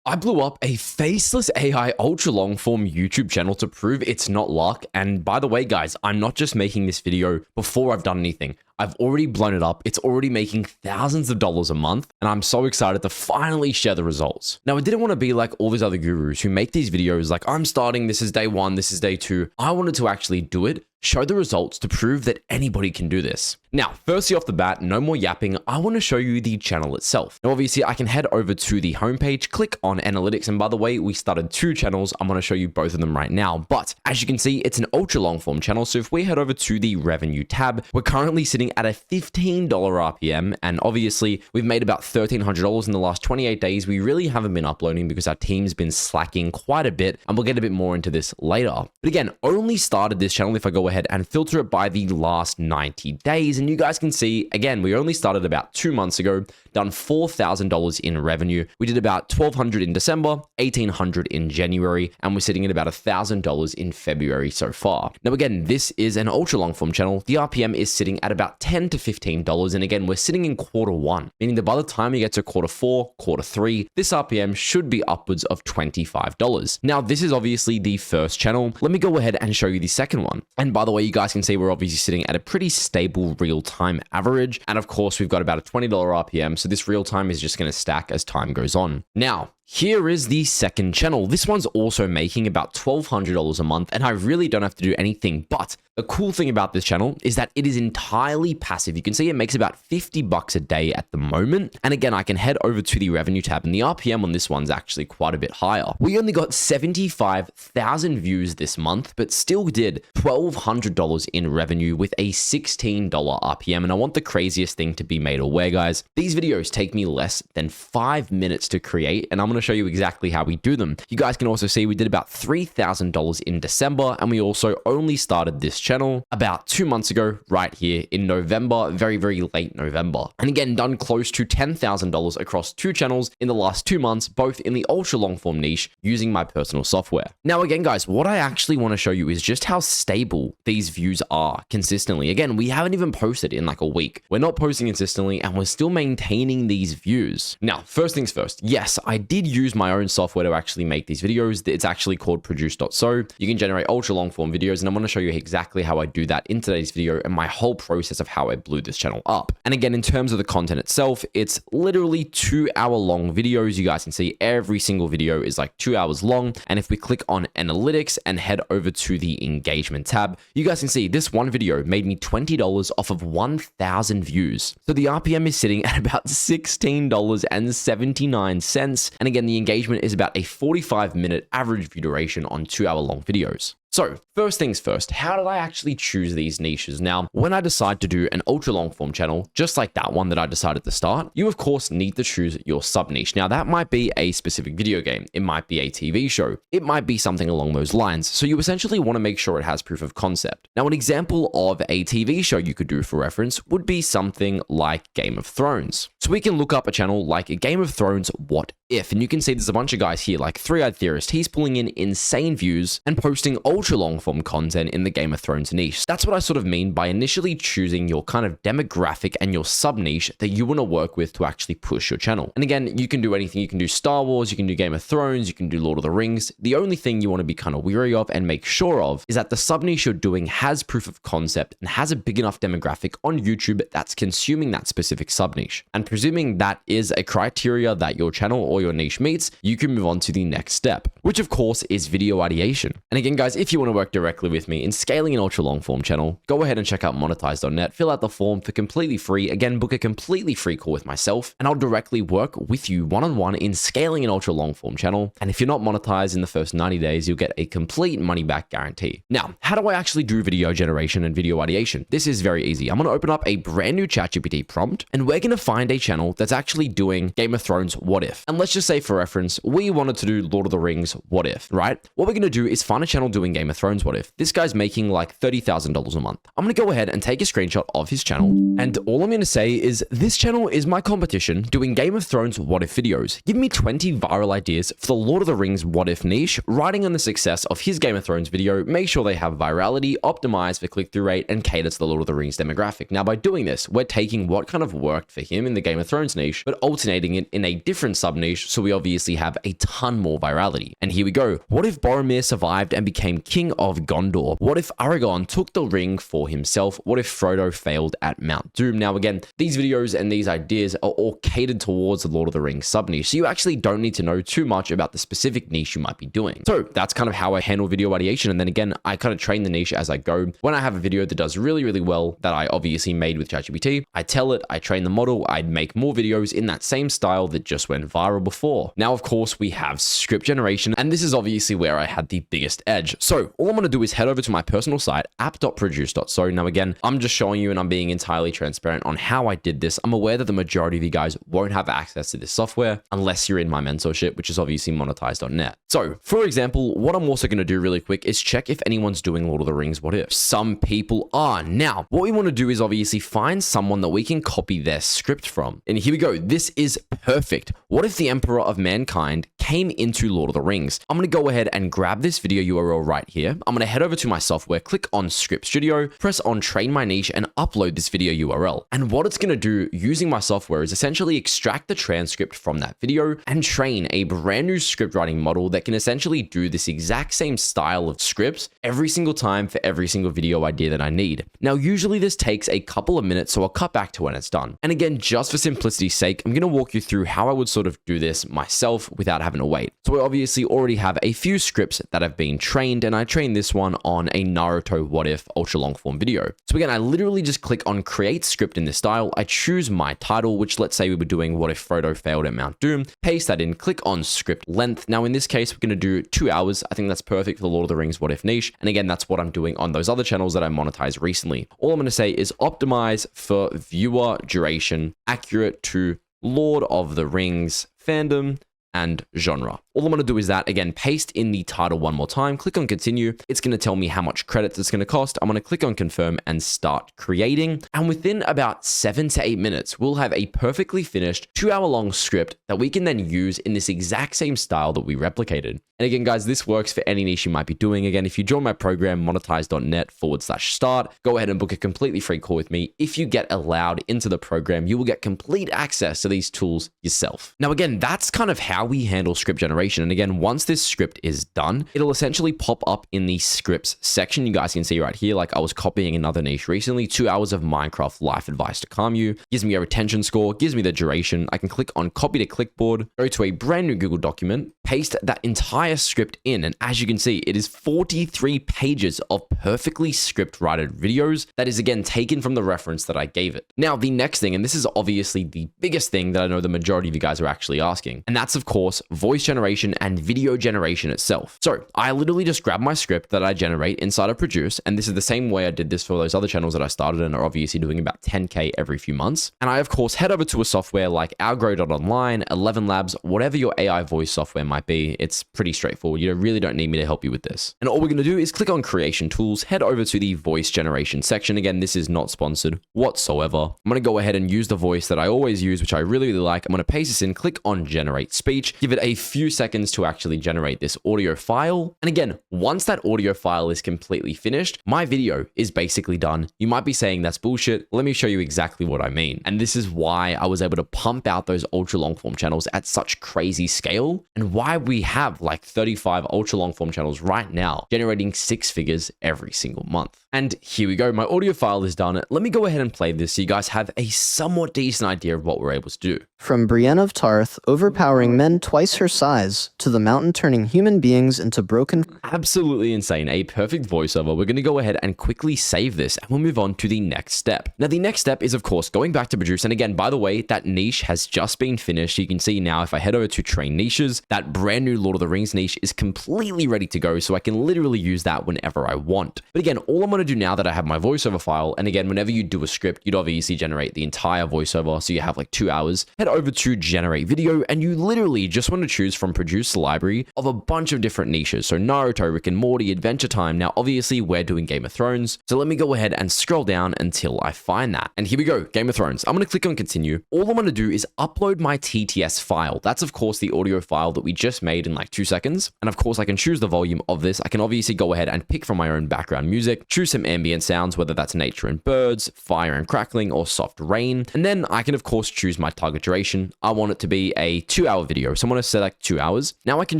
I blew up a faceless AI ultra long form YouTube channel to prove it's not luck. And by the way, guys, I'm not just making this video before I've done anything. I've already blown it up. It's already making thousands of dollars a month, and I'm so excited to finally share the results. Now, I didn't want to be like all these other gurus who make these videos like, I'm starting, this is day one, this is day two. I wanted to actually do it, show the results to prove that anybody can do this. Now, firstly off the bat, no more yapping, I want to show you the channel itself. Now, obviously, I can head over to the homepage, click on analytics, and by the way, we started 2 channels. I'm going to show you both of them right now, but as you can see, it's an ultra long form channel. So if we head over to the revenue tab, we're currently sitting at a $15 RPM, and obviously, we've made about $1,300 in the last 28 days. We really haven't been uploading because our team's been slacking quite a bit, and we'll get a bit more into this later. But again, only started this channel if I go ahead and filter it by the last 90 days. And you guys can see, again, we only started about 2 months ago, done $4,000 in revenue. We did about $1,200 in December, $1,800 in January, and we're sitting at about $1,000 in February so far. Now, again, this is an ultra long form channel. The RPM is sitting at about $10 to $15. And again, we're sitting in Q1, meaning that by the time you get to Q4, Q3, this RPM should be upwards of $25. Now, this is obviously the first channel. Let me go ahead and show you the second one. And by the way, you guys can see we're obviously sitting at a pretty stable real-time average. And of course, we've got about a $20 RPM. So this real-time is just going to stack as time goes on. Now, here is the second channel. This one's also making about $1,200 a month, and I really don't have to do anything. But the cool thing about this channel is that it is entirely passive. You can see it makes about $50 a day at the moment. And again, I can head over to the revenue tab, and the RPM on this one's actually quite a bit higher. We only got 75,000 views this month, but still did $1,200 in revenue with a $16 RPM. And I want the craziest thing to be made aware, guys. These videos take me less than 5 minutes to create, and I'm going to show you exactly how we do them. You guys can also see we did about $3,000 in December, and we also only started this channel about 2 months ago, right here in November, very, very late November. And again, done close to $10,000 across 2 channels in the last 2 months, both in the ultra long form niche using my personal software. Now, again, guys, what I actually want to show you is just how stable these views are consistently. Again, we haven't even posted in like a week. We're not posting consistently, and we're still maintaining these views. Now, first things first, yes, I did use my own software to actually make these videos. It's actually called produce.so. You can generate ultra long form videos, and I'm going to show you exactly how I do that in today's video and my whole process of how I blew this channel up. And again, in terms of the content itself, it's literally 2-hour long videos. You guys can see every single video is like 2 hours long. And if we click on analytics and head over to the engagement tab, you guys can see this one video made me $20 off of 1,000 views. So the RPM is sitting at about $16.79. And again, the engagement is about a 45-minute average view duration on 2-hour long videos. So first things first, how did I actually choose these niches? Now, when I decide to do an ultra long form channel, just like that one that I decided to start, you of course need to choose your sub niche. Now that might be a specific video game. It might be a TV show. It might be something along those lines. So you essentially want to make sure it has proof of concept. Now, an example of a TV show you could do for reference would be something like Game of Thrones. So we can look up a channel like Game of Thrones What If, and you can see there's a bunch of guys here like 3-Eyed Theorist. He's pulling in insane views and posting ultra long form content in the Game of Thrones niche. That's what I sort of mean by initially choosing your kind of demographic and your sub niche that you want to work with to actually push your channel. And again, you can do anything. You can do Star Wars, you can do Game of Thrones, you can do Lord of the Rings. The only thing you want to be kind of weary of and make sure of is that the sub niche you're doing has proof of concept and has a big enough demographic on YouTube that's consuming that specific sub niche. And presuming that is a criteria that your channel or your niche meets, you can move on to the next step, which of course is video ideation. And again, guys, if you want to work directly with me in scaling an ultra long form channel, go ahead and check out monetize.net, fill out the form for completely free. Again, book a completely free call with myself, and I'll directly work with you one-on-one in scaling an ultra long form channel. And if you're not monetized in the first 90 days, you'll get a complete money back guarantee. Now, how do I actually do video generation and video ideation? This is very easy. I'm going to open up a brand new ChatGPT prompt, and we're going to find a channel that's actually doing Game of Thrones What If. And let's just say for reference, we wanted to do Lord of the Rings Thrones What If, right? What we're going to do is find a channel doing Game of Thrones What If. This guy's making like $30,000 a month. I'm going to go ahead and take a screenshot of his channel. And all I'm going to say is this channel is my competition doing Game of Thrones What If videos. Give me 20 viral ideas for the Lord of the Rings What If niche, riding on the success of his Game of Thrones video. Make sure they have virality, optimized for click-through rate, and cater to the Lord of the Rings demographic. Now, by doing this, we're taking what kind of worked for him in the Game of Thrones niche, but alternating it in a different sub-niche, so we obviously have a ton more virality. And here we go. What if Boromir survived and became king of Gondor? What if Aragorn took the ring for himself? What if Frodo failed at Mount Doom? Now, again, these videos and these ideas are all catered towards the Lord of the Rings sub-niche, so you actually don't need to know too much about the specific niche you might be doing. So that's kind of how I handle video ideation. And then again, I kind of train the niche as I go. When I have a video that does really, really well that I obviously made with ChatGPT, I tell it, I train the model, I'd make more videos in that same style that just went viral before. Now, of course, we have script generation, and this is obviously where I had the biggest edge. So all I'm going to do is head over to my personal site, app.produce.so. Now, again, I'm just showing you and I'm being entirely transparent on how I did this. I'm aware that the majority of you guys won't have access to this software unless you're in my mentorship, which is obviously monetized.net. So for example, what I'm also going to do really quick is check if anyone's doing Lord of the Rings What If. Some people are. Now, what we want to do is obviously find someone that we can copy their script from. And here we go. This is perfect. What if the Emperor of Mankind came into Lord of the Rings? I'm going to go ahead and grab this video URL right here. I'm going to head over to my software, click on Script Studio, press on Train My Niche, and upload this video URL. And what it's going to do using my software is essentially extract the transcript from that video and train a brand new script writing model that can essentially do this exact same style of scripts every single time for every single video idea that I need. Now, usually this takes a couple of minutes, so I'll cut back to when it's done. And again, just for simplicity's sake, I'm going to walk you through how I would sort of do this myself without having to wait. So I obviously already have a few scripts that have been trained, and I trained this one on a Naruto What If ultra long form video. So again, I literally just click on create script in this style. I choose my title, which let's say we were doing What If Frodo Failed at Mount Doom, paste that in, click on script length. Now in this case, we're going to do 2 hours. I think that's perfect for the Lord of the Rings What If niche. And again, that's what I'm doing on those other channels that I monetized recently. All I'm going to say is optimize for viewer duration, accurate to Lord of the Rings fandom and genre. All I'm going to do is that, again, paste in the title one more time, click on continue. It's going to tell me how much credits it's going to cost. I'm going to click on confirm and start creating. And within about 7 to 8 minutes, we'll have a perfectly finished 2-hour-long script that we can then use in this exact same style that we replicated. And again, guys, this works for any niche you might be doing. Again, if you join my program, monetize.net/start, go ahead and book a completely free call with me. If you get allowed into the program, you will get complete access to these tools yourself. Now, again, that's kind of how we handle script generation. And again, once this script is done, it'll essentially pop up in the scripts section. You guys can see right here, like I was copying another niche recently, 2 hours of Minecraft life advice to calm you, gives me a retention score, gives me the duration. I can click on copy to clipboard, go to a brand new Google document, paste that entire script in. And as you can see, it is 43 pages of perfectly script written videos that is again taken from the reference that I gave it. Now, the next thing, and this is obviously the biggest thing that I know the majority of you guys are actually asking, and that's of course voice generation and video generation itself. So I literally just grab my script that I generate inside of Produce, and this is the same way I did this for those other channels that I started and are obviously doing about 10K every few months. And I of course head over to a software like Algrow.online, 11 Labs, whatever your AI voice software might be. It's pretty straightforward. You really don't need me to help you with this. And all we're going to do is click on creation tools, head over to the voice generation section. Again, this is not sponsored whatsoever. I'm going to go ahead and use the voice that I always use, which I really, really like. I'm going to paste this in, click on generate speech, give it a few seconds to actually generate this audio file. And again, once that audio file is completely finished, my video is basically done. You might be saying that's bullshit. Let me show you exactly what I mean. And this is why I was able to pump out those ultra long form channels at such crazy scale, and why we have like 35 ultra long form channels right now generating 6 figures every single month. And here we go. My audio file is done. Let me go ahead and play this so you guys have a somewhat decent idea of what we're able to do. From Brienne of Tarth, overpowering men twice her size, to the mountain turning human beings into broken... Absolutely insane. A perfect voiceover. We're going to go ahead and quickly save this, and we'll move on to the next step. Now, the next step is, of course, going back to Produce. And again, by the way, that niche has just been finished. You can see now, if I head over to Train Niches, that brand new Lord of the Rings niche is completely ready to go, so I can literally use that whenever I want. But again, all I'm going to do now that I have my voiceover file, and again, whenever you do a script, you'd obviously generate the entire voiceover, so you have like 2 hours. Head over to generate video, and you literally just want to choose from produced library of a bunch of different niches. So Naruto, Rick and Morty, Adventure Time. Now, obviously, we're doing Game of Thrones. So let me go ahead and scroll down until I find that. And here we go, Game of Thrones. I'm going to click on continue. All I'm going to do is upload my TTS file. That's, of course, the audio file that we just made in like 2 seconds. And of course, I can choose the volume of this. I can obviously go ahead and pick from my own background music, choose some ambient sounds, whether that's nature and birds, fire and crackling, or soft rain. And then I can, of course, choose my target duration. I want it to be a 2-hour video. So I'm going to select 2 hours. Now I can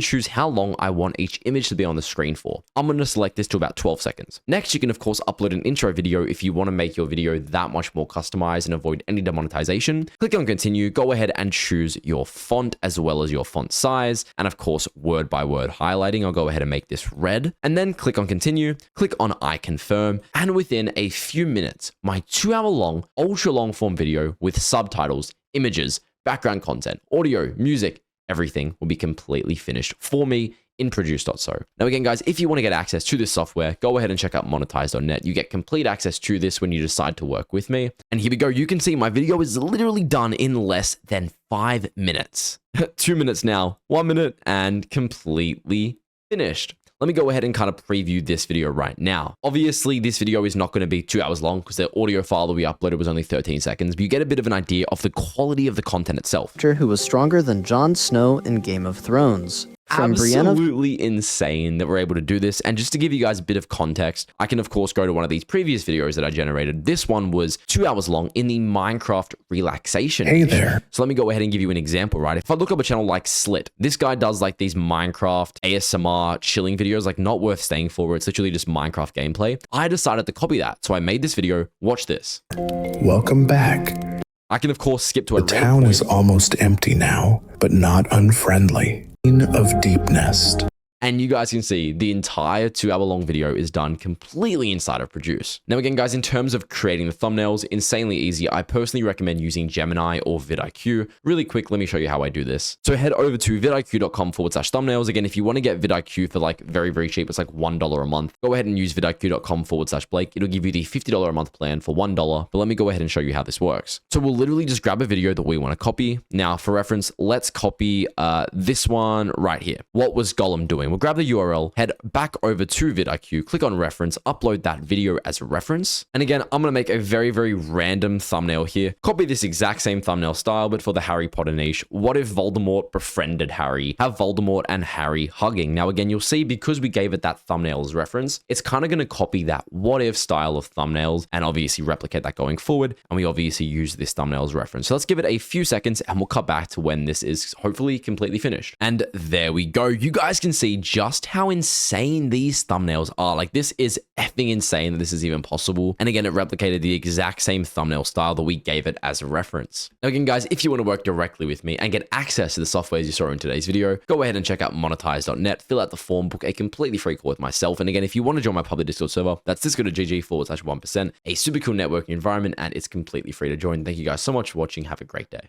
choose how long I want each image to be on the screen for. I'm going to select this to about 12 seconds. Next, you can, of course, upload an intro video if you want to make your video that much more customized and avoid any demonetization. Click on continue, go ahead and choose your font as well as your font size. And of course, word by word highlighting. I'll go ahead and make this red and then click on continue, click on I confirm. And within a few minutes, my 2-hour long, ultra long form video with subtitles, images, background content, audio, music, everything will be completely finished for me in produce.so. Now again, guys, if you want to get access to this software, go ahead and check out monetize.net. You get complete access to this when you decide to work with me. And here we go. You can see my video is literally done in less than 5 minutes. 2 minutes now, 1 minute, and completely finished. Let me go ahead and kind of preview this video right now. Obviously, this video is not going to be 2 hours long because the audio file that we uploaded was only 13 seconds, but you get a bit of an idea of the quality of the content itself. Who was stronger than Jon Snow in Game of Thrones. From Absolutely insane that we're able to do this. And just to give you guys a bit of context, I can of course go to one of these previous videos that I generated. This one was 2 hours long in the Minecraft relaxation. Hey there. So let me go ahead and give you an example, right? If I look up a channel like Slit, this guy does like these Minecraft ASMR chilling videos, like not worth staying for, where it's literally just Minecraft gameplay. I decided to copy that. So I made this video. Watch this. Welcome back. I can of course skip to a The town is almost empty now, but not unfriendly. Of Deep Nest. And you guys can see the entire 2-hour long video is done completely inside of Produce. Now again, guys, in terms of creating the thumbnails, insanely easy. I personally recommend using Gemini or vidIQ. Really quick, let me show you how I do this. So head over to vidiq.com/thumbnails. Again, if you want to get vidIQ for like very, very cheap, it's like $1 a month. Go ahead and use vidiq.com/Blake. It'll give you the $50 a month plan for $1. But let me go ahead and show you how this works. So we'll literally just grab a video that we want to copy. Now for reference, let's copy this one right here. What was Gollum doing? We'll grab the URL, head back over to vidIQ, click on reference, upload that video as a reference. And again, I'm going to make a very, very random thumbnail here. Copy this exact same thumbnail style, but for the Harry Potter niche. What if Voldemort befriended Harry? Have Voldemort and Harry hugging. Now again, you'll see because we gave it that thumbnail as reference, it's kind of going to copy that what if style of thumbnails and obviously replicate that going forward. And we obviously use this thumbnail as reference. So let's give it a few seconds and we'll cut back to when this is hopefully completely finished. And there we go. You guys can see just how insane these thumbnails are. Like, this is effing insane that this is even possible. And again, it replicated the exact same thumbnail style that we gave it as a reference. Now again, guys, if you want to work directly with me and get access to the softwares you saw in today's video, go ahead and check out monetize.net, fill out the form, book a completely free call with myself. And again, if you want to join my public Discord server, that's discord.gg/1%, a super cool networking environment, and it's completely free to join. Thank you guys so much for watching. Have a great day.